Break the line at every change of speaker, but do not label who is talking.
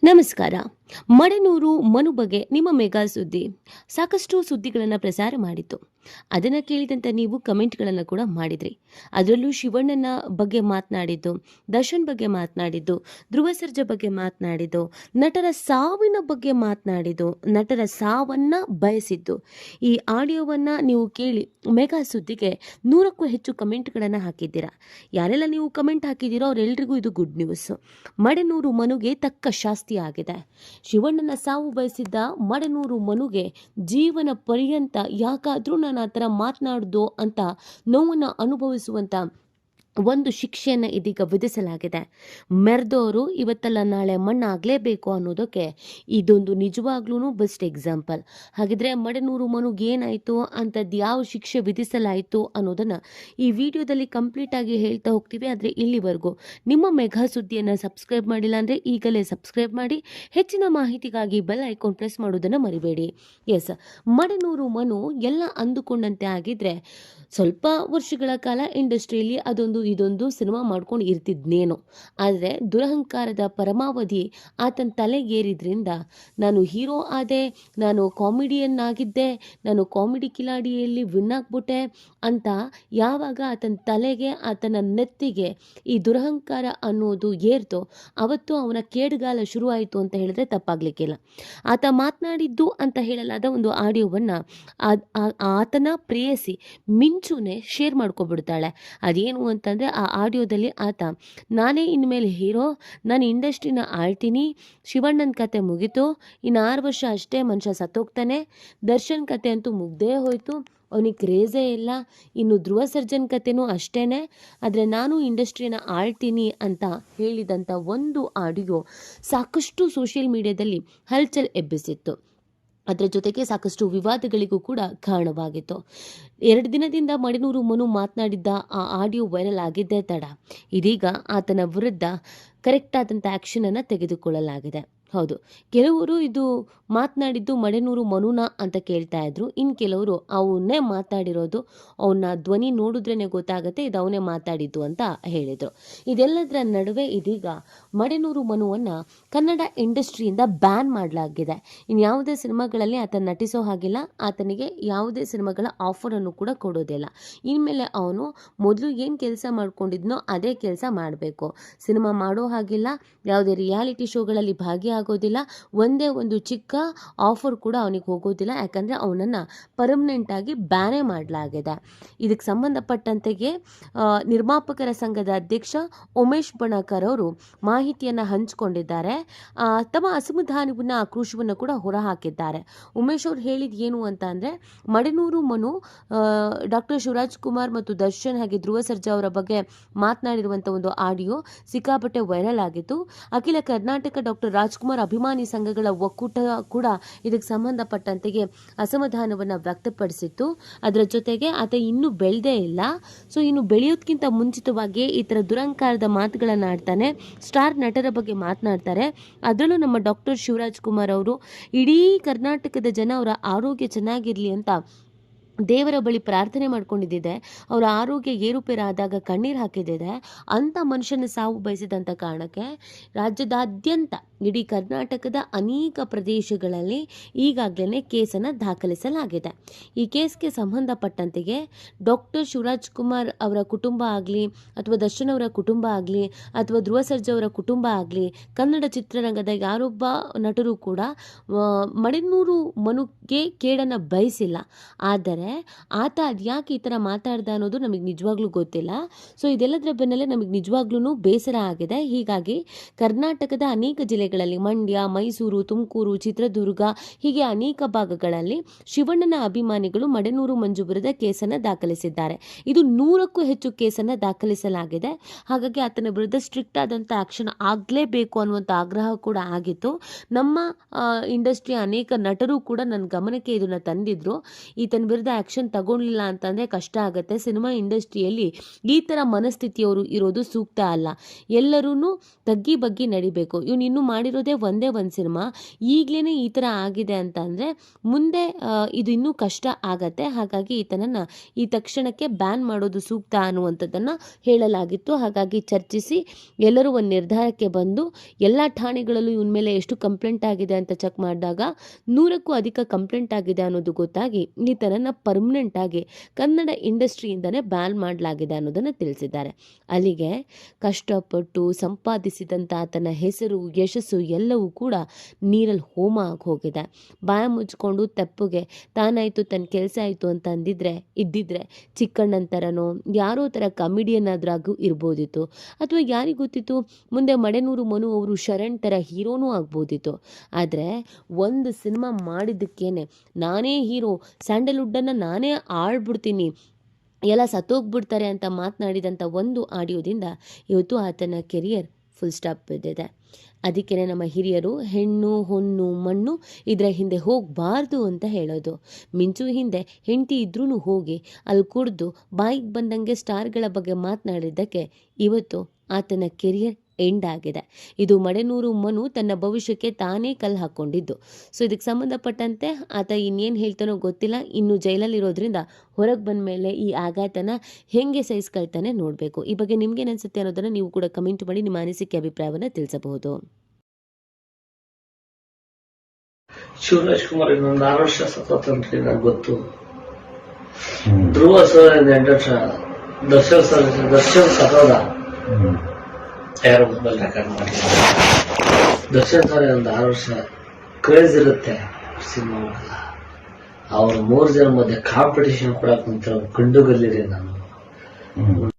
ನಮಸ್ಕಾರ. ಮಡೆನೂರು ಮನು ಬಗ್ಗೆ ನಿಮ್ಮ ಮೆಗಾ ಸುದ್ದಿ ಸಾಕಷ್ಟು ಸುದ್ದಿಗಳನ್ನು ಪ್ರಸಾರ ಮಾಡಿತ್ತು. ಅದನ್ನು ಕೇಳಿದಂತ ನೀವು ಕಮೆಂಟ್ಗಳನ್ನು ಕೂಡ ಮಾಡಿದ್ರಿ. ಅದರಲ್ಲೂ ಶಿವಣ್ಣನ ಬಗ್ಗೆ ಮಾತನಾಡಿದ್ದು, ದರ್ಶನ್ ಬಗ್ಗೆ ಮಾತನಾಡಿದ್ದು, ಧ್ರುವ ಸರ್ಜಾ ಬಗ್ಗೆ ಮಾತನಾಡಿದ್ದು, ನಟರ ಸಾವಿನ ಬಗ್ಗೆ ಮಾತನಾಡಿದ್ದು, ನಟರ ಸಾವನ್ನ ಬಯಸಿದ್ದು. ಈ ಆಡಿಯೋವನ್ನು ನೀವು ಕೇಳಿ ಮೆಗಾ ಸುದ್ದಿಗೆ 100ಕ್ಕೂ ಹೆಚ್ಚು ಕಮೆಂಟ್ಗಳನ್ನು ಹಾಕಿದ್ದೀರಾ. ಯಾರೆಲ್ಲ ನೀವು ಕಮೆಂಟ್ ಹಾಕಿದ್ದೀರೋ ಅವರೆಲ್ಲರಿಗೂ ಇದು ಗುಡ್ ನ್ಯೂಸ್. ಮಡೆನೂರು ಮನುಗೆ ತಕ್ಕ ಶಾಸ್ತಿ ಆಗಿದೆ. ಶಿವಣ್ಣನ ಸಾವು ಬಯಸಿದ್ದ ಮಡೆನೂರು ಮನುಗೆ ಜೀವನ ಪರ್ಯಂತ ಯಾಕಾದ್ರೂ ನಾನು ಆ ಥರ ಮಾತನಾಡ್ದು ಅಂತ ನೋವನ್ನು ಅನುಭವಿಸುವಂತ ಒಂದು ಶಿಕ್ಷೆಯನ್ನು ಇದೀಗ ವಿಧಿಸಲಾಗಿದೆ. ಮೆರೆದವರು ಇವತ್ತಲ್ಲ ನಾಳೆ ಮಣ್ಣಾಗಲೇಬೇಕು ಅನ್ನೋದಕ್ಕೆ ಇದೊಂದು ನಿಜವಾಗ್ಲೂ ಬೆಸ್ಟ್ ಎಕ್ಸಾಂಪಲ್. ಹಾಗಿದ್ರೆ ಮಡೆನೂರು ಮನುಗೆ ಏನಾಯಿತು, ಅಂಥದ್ದು ಯಾವ ಶಿಕ್ಷೆ ವಿಧಿಸಲಾಯಿತು ಅನ್ನೋದನ್ನು ಈ ವಿಡಿಯೋದಲ್ಲಿ ಕಂಪ್ಲೀಟ್ ಆಗಿ ಹೇಳ್ತಾ ಹೋಗ್ತೀವಿ. ಆದರೆ ಇಲ್ಲಿವರೆಗೂ ನಿಮ್ಮ ಮೆಗಾ ಸುದ್ದಿಯನ್ನು ಸಬ್ಸ್ಕ್ರೈಬ್ ಮಾಡಿಲ್ಲ ಅಂದರೆ ಈಗಲೇ ಸಬ್ಸ್ಕ್ರೈಬ್ ಮಾಡಿ. ಹೆಚ್ಚಿನ ಮಾಹಿತಿಗಾಗಿ ಬೆಲ್ ಐಕಾನ್ ಪ್ರೆಸ್ ಮಾಡೋದನ್ನು ಮರಿಬೇಡಿ. ಎಸ್, ಮಡೆನೂರು ಮನು ಎಲ್ಲ ಅಂದುಕೊಂಡಂತೆ ಆಗಿದ್ರೆ ಸ್ವಲ್ಪ ವರ್ಷಗಳ ಕಾಲ ಇಂಡಸ್ಟ್ರಿಯಲ್ಲಿ ಅದೊಂದು ಇದೊಂದು ಸಿನಿಮಾ ಮಾಡ್ಕೊಂಡು ಇರ್ತಿದ್ನೇನೋ. ಆದರೆ ದುರಹಂಕಾರದ ಪರಮಾವಧಿ ಆತನ ತಲೆಗೇರಿದ್ರಿಂದ ನಾನು ಹೀರೋ ಆದೆ, ನಾನು ಕಾಮಿಡಿಯನ್ ಆಗಿದ್ದೆ, ನಾನು ಕಾಮಿಡಿ ಕಿಲಾಡಿಯಲ್ಲಿ ವಿನ್ ಆಗ್ಬಿಟ್ಟೆ ಅಂತ ಯಾವಾಗ ಆತನ ತಲೆಗೆ ಆತನ ನೆತ್ತಿಗೆ ಈ ದುರಹಂಕಾರ ಅನ್ನೋದು ಏರ್ತೋ ಅವತ್ತು ಅವನ ಕೇಡುಗಾಲ ಶುರುವಾಯಿತು ಅಂತ ಹೇಳಿದ್ರೆ ತಪ್ಪಾಗ್ಲಿಕ್ಕಿಲ್ಲ. ಆತ ಮಾತನಾಡಿದ್ದು ಅಂತ ಹೇಳಲಾದ ಒಂದು ಆಡಿಯೋವನ್ನು ಆತನ ಪ್ರೇಯಸಿ ಮಿಂಚುನೆ ಶೇರ್ ಮಾಡ್ಕೊಬಿಡ್ತಾಳೆ. ಅದೇನು ಅಂತಂದರೆ ಆ ಆಡಿಯೋದಲ್ಲಿ ಆತ ನಾನೇ ಇನ್ಮೇಲೆ ಹೀರೋ, ನಾನು ಇಂಡಸ್ಟ್ರಿನ ಆಳ್ತೀನಿ, ಶಿವಣ್ಣನ ಕತೆ ಮುಗೀತು, ಇನ್ನು 6 ವರ್ಷ ಅಷ್ಟೇ ಮನುಷ್ಯ ಸತ್ತೋಗ್ತಾನೆ, ದರ್ಶನ್ ಕತೆ ಅಂತೂ ಮುಗ್ದೇ ಹೋಯ್ತು, ಅವನಿಗೆ ಕ್ರೇಜೇ ಇಲ್ಲ, ಇನ್ನು ಧ್ರುವ ಸರ್ಜನ್ ಕತೆನೂ ಅಷ್ಟೇ, ಆದರೆ ನಾನು ಇಂಡಸ್ಟ್ರಿನ ಆಳ್ತೀನಿ ಅಂತ ಹೇಳಿದಂಥ ಒಂದು ಆಡಿಯೋ ಸಾಕಷ್ಟು ಸೋಷಿಯಲ್ ಮೀಡಿಯಾದಲ್ಲಿ ಹಲ್ಚಲ್ ಎಬ್ಬಿಸಿತ್ತು. ಅದರ ಜೊತೆಗೆ ಸಾಕಷ್ಟು ವಿವಾದಗಳಿಗೂ ಕೂಡ ಕಾರಣವಾಗಿತ್ತು. 2 ದಿನದಿಂದ ಮಡೆನೂರು ಮನು ಮಾತನಾಡಿದ್ದ ಆ ಆಡಿಯೋ ವೈರಲ್ ಆಗಿದ್ದೇ ತಡ ಇದೀಗ ಆತನ ವಿರುದ್ಧ ಕರೆಕ್ಟ್ ಆದಂಥ ಆ್ಯಕ್ಷನನ್ನು ತೆಗೆದುಕೊಳ್ಳಲಾಗಿದೆ. ಹೌದು, ಕೆಲವರು ಇದು ಮಾತನಾಡಿದ್ದು ಮಡೆನೂರು ಮನುನ ಅಂತ ಕೇಳ್ತಾ ಇದ್ರು. ಇನ್ನು ಕೆಲವರು ಅವನ್ನೇ ಮಾತಾಡಿರೋದು, ಅವನ್ನ ಧ್ವನಿ ನೋಡಿದ್ರೇ ಗೊತ್ತಾಗುತ್ತೆ ಇದು ಅವನೇ ಮಾತಾಡಿದ್ದು ಅಂತ ಹೇಳಿದರು. ಇದೆಲ್ಲದರ ನಡುವೆ ಇದೀಗ ಮಡೆನೂರು ಮನುವನ್ನು ಕನ್ನಡ ಇಂಡಸ್ಟ್ರಿಯಿಂದ ಬ್ಯಾನ್ ಮಾಡಲಾಗಿದೆ. ಇನ್ನು ಯಾವುದೇ ಸಿನಿಮಾಗಳಲ್ಲಿ ಆತ ನಟಿಸೋ ಹಾಗಿಲ್ಲ, ಆತನಿಗೆ ಯಾವುದೇ ಸಿನಿಮಾಗಳ ಆಫರನ್ನು ಕೂಡ ಕೊಡೋದಿಲ್ಲ. ಇನ್ಮೇಲೆ ಅವನು ಮೊದಲು ಏನು ಕೆಲಸ ಮಾಡ್ಕೊಂಡಿದ್ನೋ ಅದೇ ಕೆಲಸ ಮಾಡಬೇಕು. ಸಿನಿಮಾ ಮಾಡೋ ಹಾಗಿಲ್ಲ, ಯಾವುದೇ ರಿಯಾಲಿಟಿ ಶೋಗಳಲ್ಲಿ ಭಾಗಿಯಾಗೋದಿಲ್ಲ, ಒಂದೇ ಒಂದು ಚಿಕ್ಕ ಆಫರ್ ಕೂಡ ಅವನಿಗೆ ಹೋಗೋದಿಲ್ಲ. ಯಾಕಂದರೆ ಅವನನ್ನು ಪರ್ಮನೆಂಟಾಗಿ ಬ್ಯಾನೇ ಮಾಡಲಾಗಿದೆ. ಇದಕ್ಕೆ ಸಂಬಂಧಪಟ್ಟಂತೆಗೆ ನಿರ್ಮಾಪಕರ ಸಂಘದ ಅಧ್ಯಕ್ಷ ಉಮೇಶ್ ಬಣಕರ್ ಅವರು ಮಾಹಿತಿಯನ್ನು ಹಂಚಿಕೊಂಡಿದ್ದಾರೆ. ತಮ್ಮ ಅಸಮಾಧಾನವನ್ನು ಆಕ್ರೋಶವನ್ನು ಕೂಡ ಹೊರಹಾಕಿದ್ದಾರೆ. ಉಮೇಶ್ ಅವರು ಹೇಳಿದ ಏನು ಅಂತ ಅಂದರೆ, ಮಡೆನೂರು ಮನು ಡಾಕ್ಟರ್ ಶಿವರಾಜ್ ಕುಮಾರ್ ಮತ್ತು ದರ್ಶನ್ ಹಾಗೆ ಧ್ರುವ ಸರ್ಜಾ ಅವರ ಬಗ್ಗೆ ಮಾತನಾಡಿರುವಂಥ ಒಂದು ಆಡಿಯೋ ಸಿಕ್ಕಾಪಟ್ಟೆ ವೈರಲ್ ಆಗಿತ್ತು. ಅಖಿಲ ಕರ್ನಾಟಕ ಡಾಕ್ಟರ್ ರಾಜ್ಕುಮಾರ್ ಅಭಿಮಾನಿ ಸಂಘಗಳ ಒಕ್ಕೂಟ ಕೂಡ ಇದಕ್ಕೆ ಸಂಬಂಧಪಟ್ಟಂತೆಗೆ ಅಸಮಾಧಾನವನ್ನು ವ್ಯಕ್ತಪಡಿಸಿತ್ತು. ಅದರ ಜೊತೆಗೆ ಆತ ಇನ್ನೂ ಬೆಳೆದೇ ಇಲ್ಲ, ಸೊ ಇನ್ನು ಬೆಳೆಯೋದಕ್ಕಿಂತ ಮುಂಚಿತವಾಗಿ ಈ ಥರ ದುರಂಕಾರದ ಮಾತುಗಳನ್ನು ಆಡ್ತಾನೆ, ಸ್ಟಾರ್ ನಟರ ಬಗ್ಗೆ ಮಾತನಾಡ್ತಾರೆ. ಅದರಲ್ಲೂ ನಮ್ಮ ಡಾಕ್ಟರ್ ಶಿವರಾಜ್ ಕುಮಾರ್ ಅವರು ಇಡೀ ಕರ್ನಾಟಕದ ಜನ ಅವರ ಆರೋಗ್ಯ ಚೆನ್ನಾಗಿರಲಿ ಅಂತ ದೇವರ ಬಳಿ ಪ್ರಾರ್ಥನೆ ಮಾಡ್ಕೊಂಡಿದ್ದಿದೆ. ಅವರ ಆರೋಗ್ಯ ಏರುಪೇರಾದಾಗ ಕಣ್ಣೀರು ಹಾಕಿದ್ದಿದೆ. ಅಂಥ ಮನುಷ್ಯನ ಸಾವು ಬಯಸಿದಂಥ ಕಾರಣಕ್ಕೆ ರಾಜ್ಯದಾದ್ಯಂತ ಇಡೀ ಕರ್ನಾಟಕದ ಅನೇಕ ಪ್ರದೇಶಗಳಲ್ಲಿ ಈಗಾಗಲೇ ಕೇಸನ್ನು ದಾಖಲಿಸಲಾಗಿದೆ. ಈ ಕೇಸ್ಗೆ ಸಂಬಂಧಪಟ್ಟಂತೆಗೆ ಡಾಕ್ಟರ್ ಶಿವರಾಜ್ ಕುಮಾರ್ ಅವರ ಕುಟುಂಬ ಆಗಲಿ ಅಥವಾ ದರ್ಶನ್ ಅವರ ಕುಟುಂಬ ಆಗಲಿ ಅಥವಾ ಧ್ರುವ ಸರ್ಜಾ ಅವರ ಕುಟುಂಬ ಆಗಲಿ ಕನ್ನಡ ಚಿತ್ರರಂಗದ ಯಾರೊಬ್ಬ ನಟರು ಕೂಡ ಮಡೆನೂರು ಮನುಗೆ ಕೇಡನ್ನು ಬಯಸಿಲ್ಲ. ಆದರೆ ಆತ ಅದ್ಯಾಕೆ ಈ ಥರ ಮಾತಾಡ್ದ ಅನ್ನೋದು ನಮಗೆ ನಿಜವಾಗ್ಲೂ ಗೊತ್ತಿಲ್ಲ. ಸೊ ಇದೆಲ್ಲದರ ಬೆನ್ನಲ್ಲೇ ನಮಗೆ ನಿಜವಾಗ್ಲೂ ಬೇಸರ ಆಗಿದೆ. ಹೀಗಾಗಿ ಕರ್ನಾಟಕದ ಅನೇಕ ಜಿಲ್ಲೆಗಳಲ್ಲಿ ಮಂಡ್ಯ, ಮೈಸೂರು, ತುಮಕೂರು, ಚಿತ್ರದುರ್ಗ ಹೀಗೆ ಅನೇಕ ಭಾಗಗಳಲ್ಲಿ ಶಿವಣ್ಣನ ಅಭಿಮಾನಿಗಳು ಮಡೆನೂರು ಮಂಜು ವಿರುದ್ಧ ಕೇಸನ್ನು ದಾಖಲಿಸಿದ್ದಾರೆ. ಇದು 100ಕ್ಕೂ ಹೆಚ್ಚು ಕೇಸನ್ನು ದಾಖಲಿಸಲಾಗಿದೆ. ಹಾಗಾಗಿ ಆತನ ವಿರುದ್ಧ ಸ್ಟ್ರಿಕ್ಟ್ ಆದಂಥ ಆಕ್ಷನ್ ಆಗಲೇಬೇಕು ಅನ್ನುವಂಥ ಆಗ್ರಹ ಕೂಡ ಆಗಿತ್ತು. ನಮ್ಮ ಇಂಡಸ್ಟ್ರಿಯ ಅನೇಕ ನಟರು ಕೂಡ ನನ್ನ ಗಮನಕ್ಕೆ ಇದನ್ನು ತಂದಿದ್ರು. ಈತನ ವಿರುದ್ಧ ಆ್ಯಕ್ಷನ್ ತಗೊಳ್ಳಿಲ್ಲ ಅಂತಂದರೆ ಕಷ್ಟ ಆಗುತ್ತೆ. ಸಿನಿಮಾ ಇಂಡಸ್ಟ್ರಿಯಲ್ಲಿ ಈ ಥರ ಮನಸ್ಥಿತಿಯವರು ಇರೋದು ಸೂಕ್ತ ಅಲ್ಲ. ಎಲ್ಲರೂ ತಗ್ಗಿ ಬಗ್ಗಿ ನಡಿಬೇಕು. ಇವನು ಇನ್ನೂ ಮಾಡಿರೋದೇ ಒಂದೇ ಒಂದು ಸಿನಿಮಾ, ಈಗಲೇ ಈ ಥರ ಆಗಿದೆ ಅಂತ ಅಂದರೆ ಮುಂದೆ ಇದು ಇನ್ನೂ ಕಷ್ಟ ಆಗತ್ತೆ. ಹಾಗಾಗಿ ಈತನನ್ನು ಈ ತಕ್ಷಣಕ್ಕೆ ಬ್ಯಾನ್ ಮಾಡೋದು ಸೂಕ್ತ ಅನ್ನುವಂಥದ್ದನ್ನು ಹೇಳಲಾಗಿತ್ತು. ಹಾಗಾಗಿ ಚರ್ಚಿಸಿ ಎಲ್ಲರೂ ಒಂದು ನಿರ್ಧಾರಕ್ಕೆ ಬಂದು ಎಲ್ಲ ಠಾಣೆಗಳಲ್ಲೂ ಇವನ ಮೇಲೆ ಎಷ್ಟು ಕಂಪ್ಲೇಂಟ್ ಆಗಿದೆ ಅಂತ ಚೆಕ್ ಮಾಡಿದಾಗ 100ಕ್ಕೂ ಅಧಿಕ ಕಂಪ್ಲೇಂಟ್ ಆಗಿದೆ ಅನ್ನೋದು ಗೊತ್ತಾಗಿ ಈತನನ್ನು ಪರ್ಮನೆಂಟ್ ಆಗಿ ಕನ್ನಡ ಇಂಡಸ್ಟ್ರಿಯಿಂದನೇ ಬ್ಯಾನ್ ಮಾಡಲಾಗಿದೆ ಅನ್ನೋದನ್ನು ತಿಳಿಸಿದ್ದಾರೆ. ಅಲ್ಲಿಗೆ ಕಷ್ಟಪಟ್ಟು ಸಂಪಾದಿಸಿದಂಥ ಆತನ ಹೆಸರು, ಯಶಸ್ಸು ಎಲ್ಲವೂ ಕೂಡ ನೀರಲ್ಲಿ ಹೋಮ ಆಗಿ ಹೋಗಿದೆ. ಬಾಯ ಮುಚ್ಕೊಂಡು ತೆಪ್ಪಗೆ ತಾನಾಯಿತು ತನ್ನ ಕೆಲಸ ಆಯಿತು ಅಂತ ಇದ್ದಿದ್ರೆ ಚಿಕ್ಕಣ್ಣನ ಥರನೋ ಯಾರೋ ಥರ ಕಾಮಿಡಿಯನ್ ಆದ್ರಾಗೂ ಇರ್ಬೋದಿತ್ತು, ಅಥವಾ ಯಾರಿಗೆ ಗೊತ್ತಿತ್ತು ಮುಂದೆ ಮಡೆನೂರು ಮನು ಅವರು ಶರಣ್ ಥರ ಹೀರೋನೂ ಆಗ್ಬೋದಿತ್ತು. ಆದರೆ ಒಂದು ಸಿನಿಮಾ ಮಾಡಿದ್ದಕ್ಕೇನೆ ನಾನೇ ಹೀರೋ, ಸ್ಯಾಂಡಲ್ವುಡ್ಡನ್ನು ನಾನೇ ಆಳ್ಬಿಡ್ತೀನಿ, ಎಲ್ಲ ಸತ್ತೋಗ್ಬಿಡ್ತಾರೆ ಅಂತ ಮಾತನಾಡಿದಂಥ ಒಂದು ಆಡಿಯೋದಿಂದ ಇವತ್ತು ಆತನ ಕೆರಿಯರ್ ಫುಲ್ ಸ್ಟಾಪ್ ಬಿದ್ದಿದೆ. ಅದಕ್ಕೇ ನಮ್ಮ ಹಿರಿಯರು ಹೆಣ್ಣು ಹೊನ್ನು ಮಣ್ಣು ಇದರ ಹಿಂದೆ ಹೋಗಬಾರ್ದು ಅಂತ ಹೇಳೋದು. ಮಿಂಚು ಹಿಂದೆ ಹೆಂಡತಿ ಇದ್ರೂ ಹೋಗಿ ಅಲ್ಲಿ ಕುಡಿದು ಬಾಯಿಗೆ ಬಂದಂಗೆ ಸ್ಟಾರ್ಗಳ ಬಗ್ಗೆ ಮಾತನಾಡಿದ್ದಕ್ಕೆ ಇವತ್ತು ಆತನ ಕೆರಿಯರ್ ಎಂಡ್ ಆಗಿದೆ. ಇದು ಮಡೆನೂರು ಮನು ತನ್ನ ಭವಿಷ್ಯಕ್ಕೆ ತಾನೇ ಕಲ್ಲು ಹಾಕ್ಕೊಂಡಿದ್ದು. ಸೊ ಇದಕ್ಕೆ ಸಂಬಂಧಪಟ್ಟಂತೆ ಆತ ಇನ್ನೇನು ಹೇಳ್ತಾನೋ ಗೊತ್ತಿಲ್ಲ. ಇನ್ನು ಜೈಲಲ್ಲಿರೋದ್ರಿಂದ ಹೊರಗೆ ಬಂದ ಮೇಲೆ ಈ ಆಘಾತನ ಹೆಂಗೆ ಸಹಿಸ್ಕೊಳ್ತಾನೆ ನೋಡಬೇಕು. ಈ ಬಗ್ಗೆ ನಿಮ್ಗೇನು ಅನಿಸುತ್ತೆ ಅನ್ನೋದನ್ನು ನೀವು ಕೂಡ ಕಮೆಂಟ್ ಮಾಡಿ ನಿಮ್ಮ ಅನಿಸಿಕೆ ಅಭಿಪ್ರಾಯವನ್ನು ತಿಳಿಸಬಹುದು.
ಶಿವರಾಜ್ ಕುಮಾರ್ ಇನ್ನೊಂದು 6 ವರ್ಷ ಸತತ ನನಗೆ ಗೊತ್ತು. ಧ್ರುವ ಸರ್ 8 ವರ್ಷ, ದರ್ಶನ್ ಸತೋದ ಯಾರೋ ಮೊಬೈಲ್ ರೆಕಾರ್ಡ್ ಮಾಡಿದ್ದಾರೆ. ದರ್ಶನ್ ಸರ್ ಒಂದು 6 ವರ್ಷ ಕ್ರೇಜ್ ಇರುತ್ತೆ ಸಿನಿಮಾ ಮಾಡಲ್ಲ. ಅವ್ರ 3 ಜನ ಮಧ್ಯೆ ಕಾಂಪಿಟೇಷನ್ ಕೂಡ ಕುಂತ ಗಂಡುಗಲ್ಲಿರಿ ನಾನು.